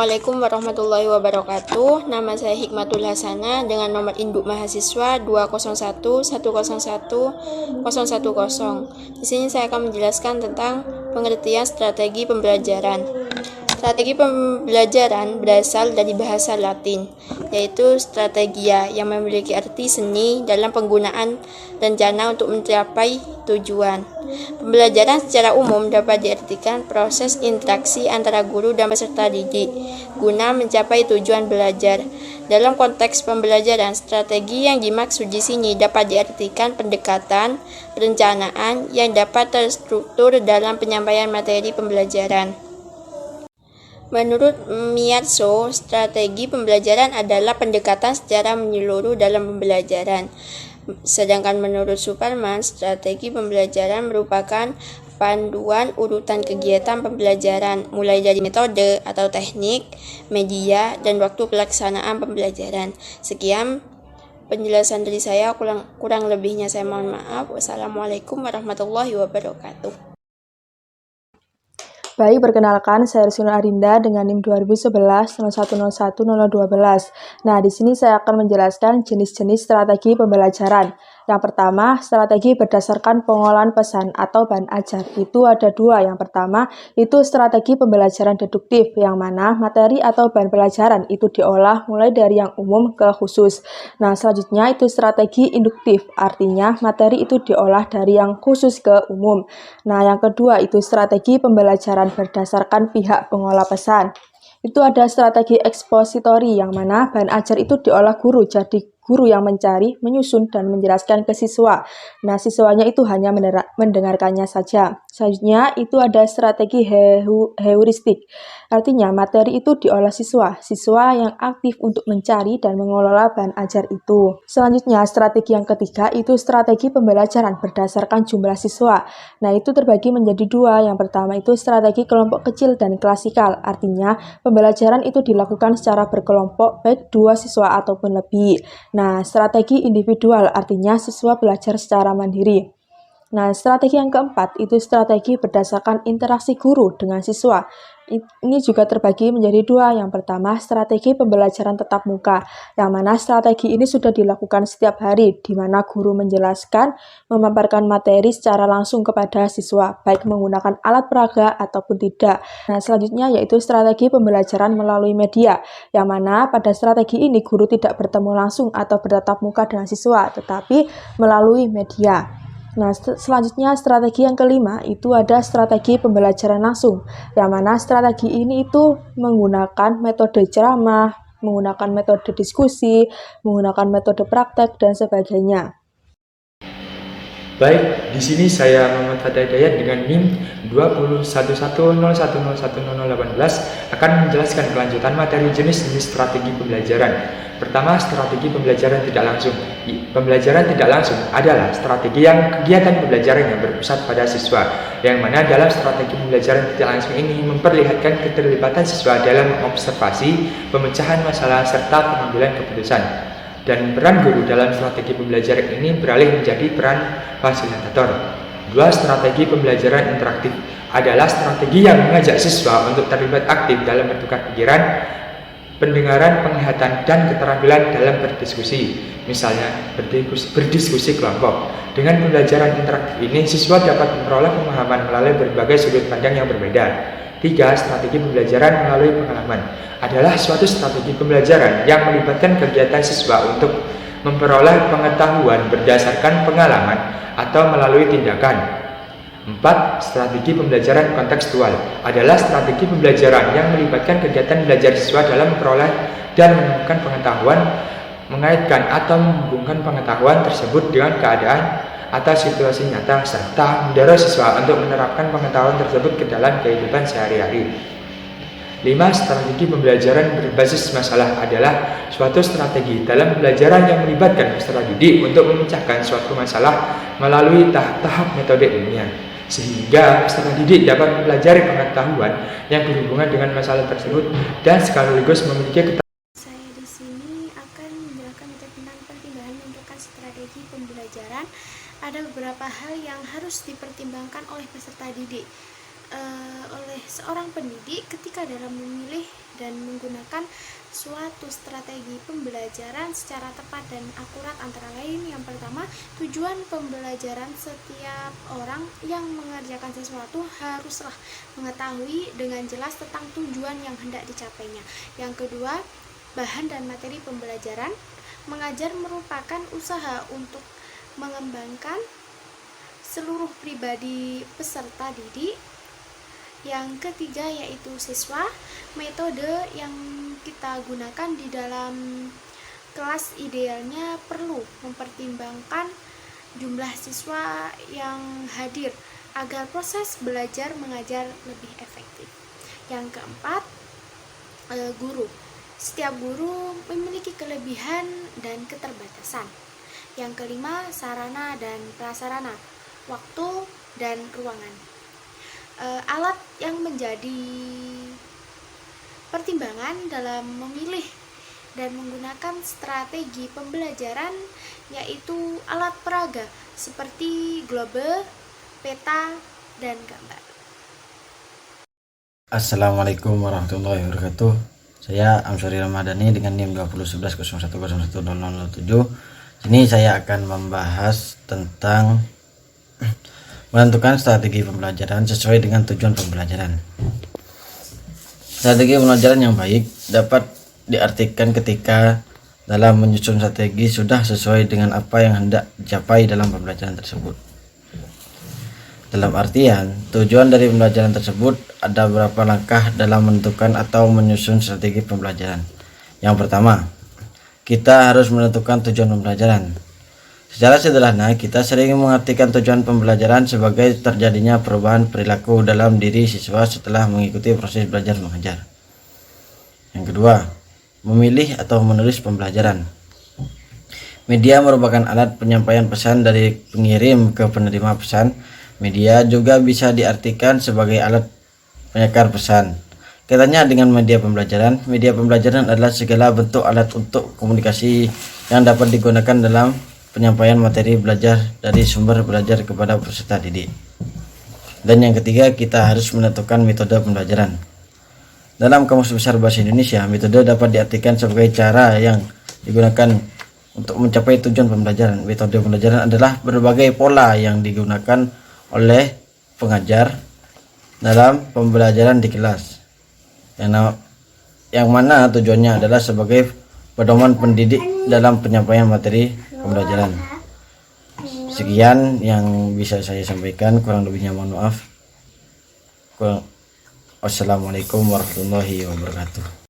Assalamualaikum warahmatullahi wabarakatuh. Nama saya Hikmatul Hasanah dengan nomor induk mahasiswa 201101010. Di sini saya akan menjelaskan tentang pengertian strategi pembelajaran. Strategi pembelajaran berasal dari bahasa Latin, yaitu strategia, yang memiliki arti seni dalam penggunaan rencana untuk mencapai tujuan. Pembelajaran secara umum dapat diartikan proses interaksi antara guru dan peserta didik guna mencapai tujuan belajar. Dalam konteks pembelajaran, strategi yang dimaksud di sini dapat diartikan pendekatan, perencanaan yang dapat terstruktur dalam penyampaian materi pembelajaran. Menurut Miyatso, strategi pembelajaran adalah pendekatan secara menyeluruh dalam pembelajaran. Sedangkan menurut Superman, strategi pembelajaran merupakan panduan urutan kegiatan pembelajaran, mulai dari metode atau teknik, media, dan waktu pelaksanaan pembelajaran. Sekian penjelasan dari saya, kurang lebihnya saya mohon maaf. Wassalamualaikum warahmatullahi wabarakatuh. Baik, perkenalkan saya Rizky Arinda dengan NIM 2011 01010012. Nah, di sini saya akan menjelaskan jenis-jenis strategi pembelajaran. Yang pertama, strategi berdasarkan pengolahan pesan atau bahan ajar. Itu ada dua. Yang pertama, itu strategi pembelajaran deduktif, yang mana materi atau bahan pelajaran itu diolah mulai dari yang umum ke khusus. Nah, selanjutnya itu strategi induktif, artinya materi itu diolah dari yang khusus ke umum. Nah, yang kedua itu strategi pembelajaran berdasarkan pihak pengolah pesan. Itu ada strategi ekspositori, yang mana bahan ajar itu diolah guru, jadi guru yang mencari, menyusun, dan menjelaskan ke siswa. Nah, siswanya itu hanya mendengarkannya saja. Selanjutnya, itu ada strategi heuristik. Artinya, materi itu diolah siswa yang aktif untuk mencari dan mengelola bahan ajar itu. Selanjutnya, strategi yang ketiga itu strategi pembelajaran berdasarkan jumlah siswa. Nah, itu terbagi menjadi dua. Yang pertama itu strategi kelompok kecil dan klasikal. Artinya, pembelajaran itu dilakukan secara berkelompok, baik 2 siswa ataupun lebih. Nah, strategi individual artinya siswa belajar secara mandiri. Nah, strategi yang keempat itu strategi berdasarkan interaksi guru dengan siswa. Ini juga terbagi menjadi dua. Yang pertama, strategi pembelajaran tatap muka, yang mana strategi ini sudah dilakukan setiap hari, di mana guru menjelaskan, memaparkan materi secara langsung kepada siswa, baik menggunakan alat peraga ataupun tidak. Nah, selanjutnya yaitu strategi pembelajaran melalui media, yang mana pada strategi ini guru tidak bertemu langsung atau bertatap muka dengan siswa, tetapi melalui media. Nah, selanjutnya strategi yang kelima itu ada strategi pembelajaran langsung, yang mana strategi ini itu menggunakan metode ceramah, menggunakan metode diskusi, menggunakan metode praktek, dan sebagainya. Baik, di sini saya Muhammad Fatah Hidayat dengan NIM 20110101018 akan menjelaskan kelanjutan materi jenis-jenis strategi pembelajaran. Pertama, strategi pembelajaran tidak langsung. Pembelajaran tidak langsung adalah strategi yang kegiatan pembelajaran yang berpusat pada siswa, yang mana dalam strategi pembelajaran tidak langsung ini memperlihatkan keterlibatan siswa dalam observasi, pemecahan masalah, serta pengambilan keputusan. Dan peran guru dalam strategi pembelajaran ini beralih menjadi peran fasilitator. Dua, strategi pembelajaran interaktif adalah strategi yang mengajak siswa untuk terlibat aktif dalam bertukar pikiran, pendengaran, penglihatan, dan keterampilan dalam berdiskusi. Misalnya, berdiskusi kelompok. Dengan pembelajaran interaktif ini, siswa dapat memperoleh pemahaman melalui berbagai sudut pandang yang berbeda. 3. Strategi pembelajaran melalui pengalaman adalah suatu strategi pembelajaran yang melibatkan kegiatan siswa untuk memperoleh pengetahuan berdasarkan pengalaman atau melalui tindakan. 4. Strategi pembelajaran kontekstual adalah strategi pembelajaran yang melibatkan kegiatan belajar siswa dalam memperoleh dan menemukan pengetahuan, mengaitkan atau menghubungkan pengetahuan tersebut dengan keadaan atau situasi nyata, serta mendorong siswa untuk menerapkan pengetahuan tersebut ke dalam kehidupan sehari-hari. 5. Strategi pembelajaran berbasis masalah adalah suatu strategi dalam pembelajaran yang melibatkan peserta didik untuk memecahkan suatu masalah melalui tahap-tahap metode ilmiah, sehingga peserta didik dapat mempelajari pengetahuan yang berhubungan dengan masalah tersebut dan sekaligus memiliki Saya di sini akan menjelaskan tentang pertimbangan menentukan strategi pembelajaran. Ada beberapa hal yang harus dipertimbangkan oleh peserta didik. oleh seorang pendidik ketika dalam memilih dan menggunakan suatu strategi pembelajaran secara tepat dan akurat, antara lain yang pertama, tujuan pembelajaran. Setiap orang yang mengerjakan sesuatu haruslah mengetahui dengan jelas tentang tujuan yang hendak dicapainya. Yang kedua, bahan dan materi pembelajaran. Mengajar merupakan usaha untuk mengembangkan seluruh pribadi peserta didik. Yang ketiga yaitu siswa. Metode yang kita gunakan di dalam kelas idealnya perlu mempertimbangkan jumlah siswa yang hadir agar proses belajar mengajar lebih efektif. Yang keempat, guru. Setiap guru memiliki kelebihan dan keterbatasan. Yang kelima, sarana dan prasarana, waktu dan ruangan. Alat yang menjadi pertimbangan dalam memilih dan menggunakan strategi pembelajaran yaitu alat peraga seperti globe, peta, dan gambar. Assalamualaikum warahmatullahi wabarakatuh. Saya Amsuri Ramadhani dengan NIM 201101010007. Ini saya akan membahas tentang menentukan strategi pembelajaran sesuai dengan tujuan pembelajaran. Strategi pembelajaran yang baik dapat diartikan ketika dalam menyusun strategi sudah sesuai dengan apa yang hendak dicapai dalam pembelajaran tersebut. Dalam artian, tujuan dari pembelajaran tersebut ada beberapa langkah dalam menentukan atau menyusun strategi pembelajaran. Yang pertama, kita harus menentukan tujuan pembelajaran. Secara sederhana, kita sering mengartikan tujuan pembelajaran sebagai terjadinya perubahan perilaku dalam diri siswa setelah mengikuti proses belajar mengajar. Yang kedua, memilih atau menulis pembelajaran. Media merupakan alat penyampaian pesan dari pengirim ke penerima pesan. Media juga bisa diartikan sebagai alat penyekar pesan. Kaitannya dengan media pembelajaran adalah segala bentuk alat untuk komunikasi yang dapat digunakan dalam penyampaian materi belajar dari sumber belajar kepada peserta didik. Dan yang ketiga, kita harus menentukan metode pembelajaran. Dalam Kamus Besar Bahasa Indonesia, metode dapat diartikan sebagai cara yang digunakan untuk mencapai tujuan pembelajaran. Metode pembelajaran adalah berbagai pola yang digunakan oleh pengajar dalam pembelajaran di kelas, yang mana tujuannya adalah sebagai pedoman pendidik dalam penyampaian materi pembelajaran. Sekian yang bisa saya sampaikan, kurang lebihnya mohon maaf. Wassalamualaikum warahmatullahi wabarakatuh.